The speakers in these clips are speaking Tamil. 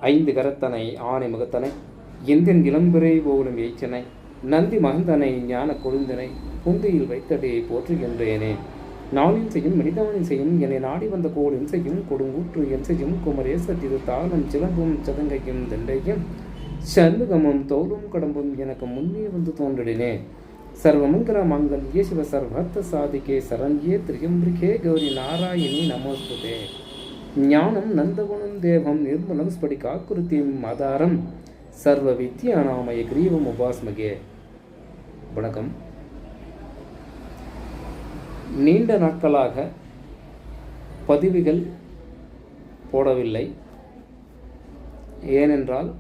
ஐந்து கரத்தனை ஆனை முகத்தனை எந்தின் இளம்பிறை போலும் எய்ச்சனை நந்தி மகந்தனை ஞான கொழுந்தனை புந்தியில் வைத்தடையை போற்றுகின்றேனே. நாளின் செய்யும் மனிதவனின் செய்யும் என்னை நாடி வந்த கோளின் செய்யும் கொடுங்கூற்று என் செய்யும் குமரேசத்திது தாளம் சிலம்பும் சதங்கையும் தண்டையும் சண்முகமும் தோளும் கடம்பும் எனக்கு முன்னே வந்து தோன்றினே. சர்வமங்கல மங்கல்யே சிவ சர்வர்த்த சாதிகே சரண்யே திரியம்பிகே கௌரி நாராயணி நமோஸ்துதே. ஞானம் நந்தகுணம் தேவம் நிர்மலம் ஸ்படிகாக்குருத்தியும் ஆதாரம் சர்வ வித்யாநாமய கிரீவம் உபாஸ்மகே. வணக்கம். நீண்ட நாட்களாக பதிவுகள் போடவில்லை. ஏனென்றால்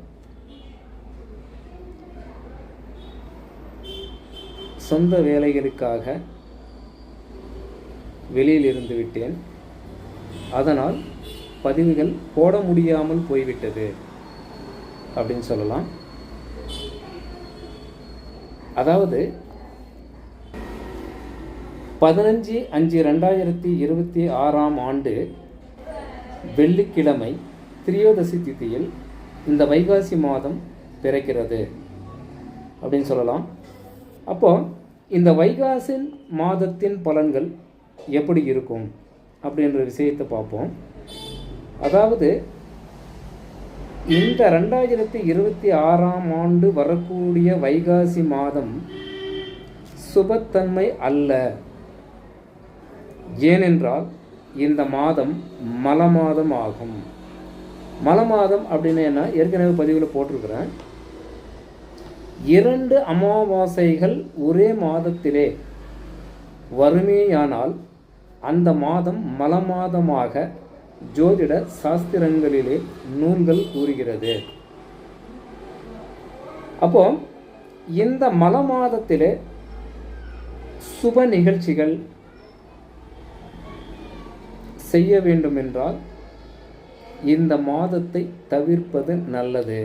சொந்த வேலைகளுக்காக வெளியில் இருந்து விட்டேன். அதனால் பதிவுகள் போட முடியாமல் போய்விட்டது அப்படின்னு சொல்லலாம். அதாவது 15/5/2026 வெள்ளிக்கிழமை திரியோதசி திதியில் இந்த வைகாசி மாதம் பிறக்கிறது அப்படின்னு சொல்லலாம். அப்போ இந்த வைகாசி மாதத்தின் பலன்கள் எப்படி இருக்கும் அப்படின்ற விஷயத்தை பார்ப்போம். அதாவது இந்த 2026 வரக்கூடிய வைகாசி மாதம் சுபத்தன்மை அல்ல. ஏனென்றால் இந்த மாதம் மல மாதம் ஆகும். மல மாதம் அப்படின்னு என்ன ஏற்கனவே பதிவில் போட்டிருக்கிறேன். 2 அமாவாசைகள் ஒரே மாதத்திலே வறுமையானால் அந்த மாதம் மல மாதமாக ஜோதிட சாஸ்திரங்களிலே நூல்கள் கூறுகிறது. அப்போ இந்த மல மாதத்திலே சுப நிகழ்ச்சிகள் செய்ய வேண்டும் என்றால் இந்த மாதத்தை தவிர்ப்பது நல்லது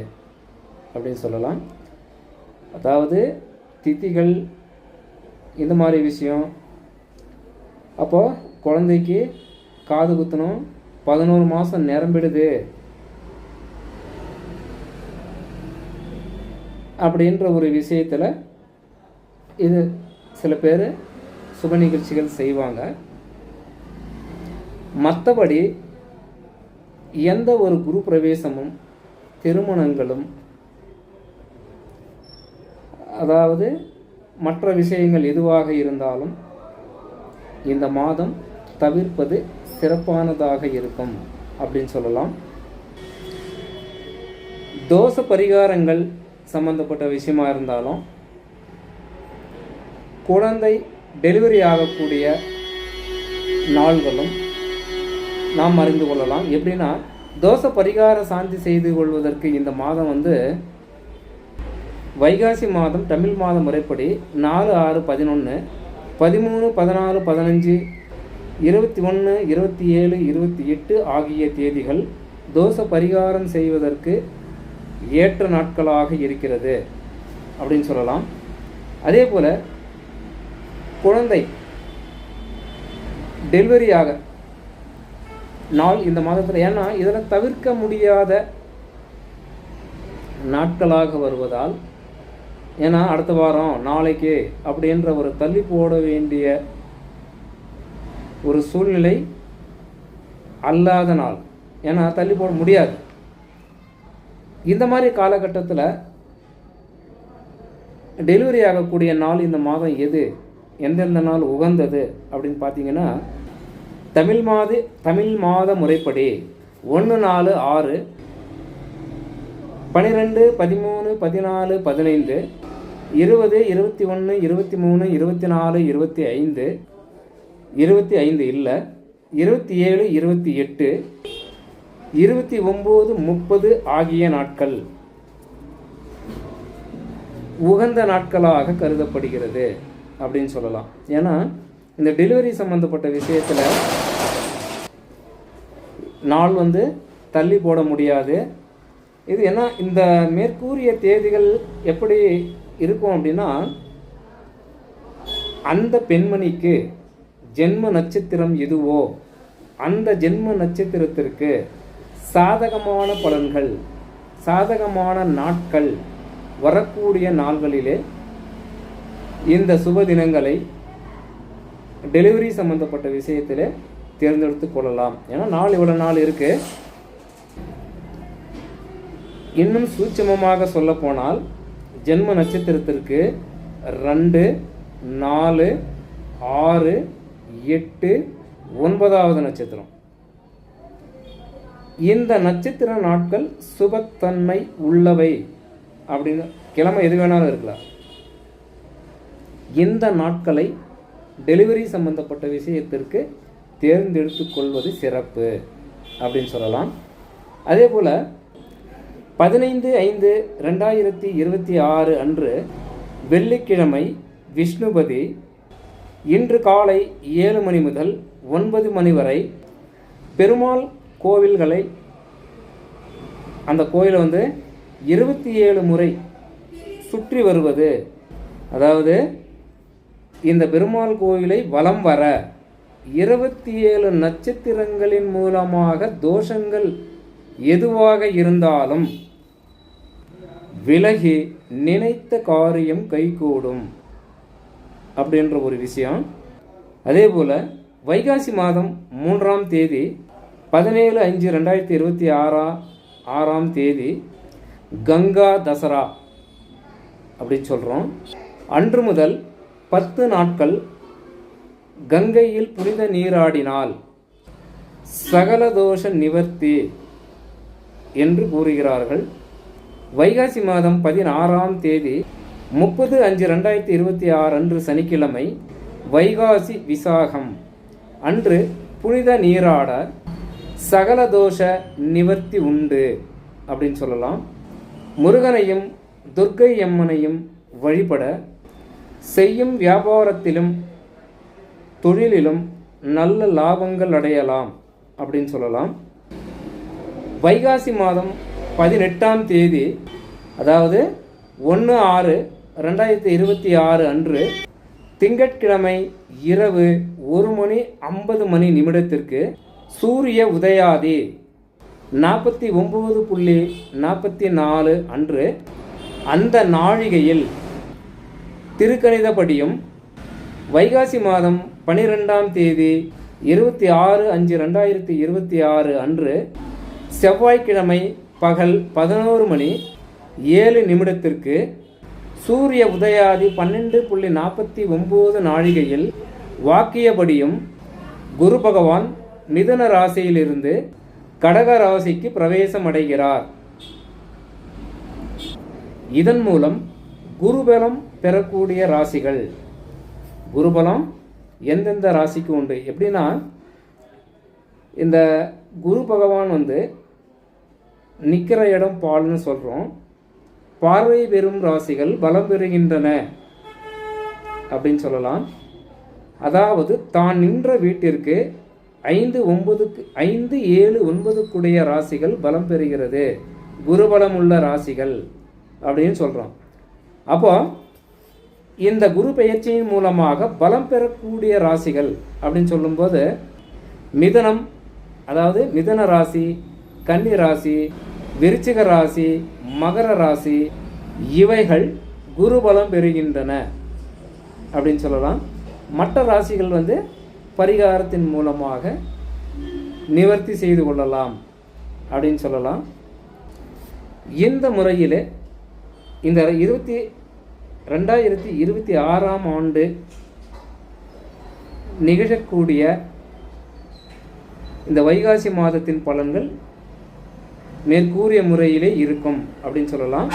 அப்படின்னு சொல்லலாம். அதாவது திதிகள் இந்த மாதிரி விஷயம். அப்போ குழந்தைக்கு காது குத்தணும், 11 மாதம் நிரம்பிடுது அப்படின்ற ஒரு விஷயத்தில் இது சில பேர் சுப நிகழ்ச்சிகள் செய்வாங்க. மற்றபடி எந்த ஒரு குரு பிரவேசமும் திருமணங்களும் அதாவது மற்ற விஷயங்கள் எதுவாக இருந்தாலும் இந்த மாதம் தவிர்ப்பது சிறப்பானதாக இருக்கும் அப்படின்னு சொல்லலாம். தோஷ பரிகாரங்கள் சம்பந்தப்பட்ட விஷயமா இருந்தாலும் குழந்தை டெலிவரி ஆகக்கூடிய நாள்களும் நாம் அறிந்து கொள்ளலாம். எப்படின்னா தோஷ பரிகார சாந்தி செய்து கொள்வதற்கு இந்த மாதம் வைகாசி மாதம் தமிழ் மாத முறைப்படி 4/6/11 13 14 15 21 27 28 ஆகிய தேதிகள் தோஷ பரிகாரம் செய்வதற்கு ஏற்ற நாட்களாக இருக்கிறது அப்படின்னு சொல்லலாம். அதே போல் குழந்தை டெலிவரியாக நாள் இந்த மாதத்தில், ஏன்னா இதெல்லாம் தவிர்க்க முடியாத நாட்களாக வருவதால், ஏன்னா அடுத்த வாரம் நாளைக்கு அப்படின்ற ஒரு தள்ளி போட வேண்டிய ஒரு சூழ்நிலை அல்லாத நாள், ஏன்னா தள்ளி போட முடியாது. இந்த மாதிரி காலகட்டத்தில் டெலிவரி ஆகக்கூடிய நாள் இந்த மாதம் எந்தெந்த நாள் உகந்தது அப்படின்னு பார்த்தீங்கன்னா தமிழ் மாத முறைப்படி 1 4 6 12 13 14 15 20 21 23 24 25 25 இல்லை 27 28 29 30 ஆகிய நாட்கள் உகந்த நாட்களாக கருதப்படுகிறது அப்படின்னு சொல்லலாம். ஏன்னா இந்த டெலிவரி சம்பந்தப்பட்ட விஷயத்தில் நாள் தள்ளி போட முடியாது. இது ஏன்னா இந்த மேற்கூறிய தேதிகள் எப்படி இருக்கும் அப்படின்னா அந்த பெண்மணிக்கு ஜென்ம நட்சத்திரம் எதுவோ அந்த ஜென்ம நட்சத்திரத்திற்கு சாதகமான பலன்கள் சாதகமான நாட்கள் வரக்கூடிய நாள்களிலே இந்த சுப தினங்களை டெலிவரி சம்பந்தப்பட்ட விஷயத்தில் தேர்ந்தெடுத்து கொள்ளலாம். ஏன்னா நாள் இவ்வளோ நாள் இருக்கு. இன்னும் சூட்சமமாக சொல்ல போனால் ஜென்ம நட்சத்திரத்திற்கு 2, 4, 6, 8, 9வது நட்சத்திரம். இந்த நட்சத்திர நாட்கள் சுபத்தன்மை உள்ளவை அப்படின்னு கிழமை எது வேணாலும் இருக்கலாம். இந்த நாட்களை டெலிவரி சம்பந்தப்பட்ட விஷயத்திற்கு தேர்ந்தெடுத்து கொள்வது சிறப்பு அப்படின்னு சொல்லலாம். அதே போல் 15/5/2026 அன்று வெள்ளிக்கிழமை விஷ்ணுபதி இன்று காலை 7 மணி முதல் 9 மணி வரை பெருமாள் கோவில்களை அந்த கோயிலை 27 முறை சுற்றி வருவது, அதாவது இந்த பெருமாள் கோயிலை வலம் வர 27 நட்சத்திரங்களின் மூலமாக தோஷங்கள் எதுவாக இருந்தாலும் விலகி நினைத்த காரியம் கைகூடும் அப்படின்ற ஒரு விஷயம். அதே போல் வைகாசி மாதம் 3ஆம் தேதி 17/5/2026 தேதி கங்கா தசரா அப்படின்னு சொல்கிறோம். அன்று முதல் 10 நாட்கள் கங்கையில் புனித நீராடினால் சகல தோஷ நிவர்த்தி என்று கூறுகிறார்கள். வைகாசி மாதம் 16ஆம் தேதி 30/5/2026 அன்று சனிக்கிழமை வைகாசி விசாகம் அன்று புனித நீராட சகல தோஷ நிவர்த்தி உண்டு அப்படின்னு சொல்லலாம். முருகனையும் துர்க்கை அம்மனையும் வழிபட செய்யும் வியாபாரத்திலும் தொழிலிலும் நல்ல லாபங்கள் அடையலாம் அப்படின்னு சொல்லலாம். வைகாசி மாதம் 18ஆம் தேதி, அதாவது 1/6/2026 அன்று திங்கட்கிழமை இரவு 1:50 சூரிய உதயாதி 49:44 அன்று அந்த நாழிகையில் திருக்கணிதப்படியும் வைகாசி மாதம் 12ஆம் தேதி 26/5/2026 அன்று செவ்வாய்க்கிழமை பகல் 11:07 சூரிய உதயாதி 12:49 நாழிகையில் வாக்கியபடியும் குரு பகவான் மிதுன ராசியிலிருந்து கடக ராசிக்கு பிரவேசம் அடைகிறார். இதன் மூலம் குருபலம் பெறக்கூடிய ராசிகள், குருபலம் எந்தெந்த ராசிக்கு உண்டு எப்படின்னா, இந்த குரு பகவான் நிற்கிற இடம் பால்னு சொல்கிறோம். பார்வை பெறும் ராசிகள் பலம் பெறுகின்றன அப்படின்னு சொல்லலாம். அதாவது தான் நின்ற வீட்டிற்கு 5, 7, 9 ராசிகள் பலம் பெறுகிறது, குருபலம் உள்ள ராசிகள் அப்படின்னு சொல்கிறோம். அப்போ இந்த குரு பெயர்ச்சியின் மூலமாக பலம் பெறக்கூடிய ராசிகள் அப்படின்னு சொல்லும்போது மிதுனம், அதாவது மிதுன ராசி, கன்னி ராசி, விருச்சிக ராசி, மகர ராசி இவைகள் குருபலம் பெறுகின்றன அப்படின்னு சொல்லலாம். மற்ற ராசிகள் பரிகாரத்தின் மூலமாக நிவர்த்தி செய்து கொள்ளலாம் அப்படின்னு சொல்லலாம். இந்த முறையில் இந்த 2026ஆம் ஆண்டு நிகழக்கூடிய இந்த வைகாசி மாதத்தின் பலன்கள் மேற்கூறிய முறையிலே இருக்கும் அப்படின்னு சொல்லலாம்.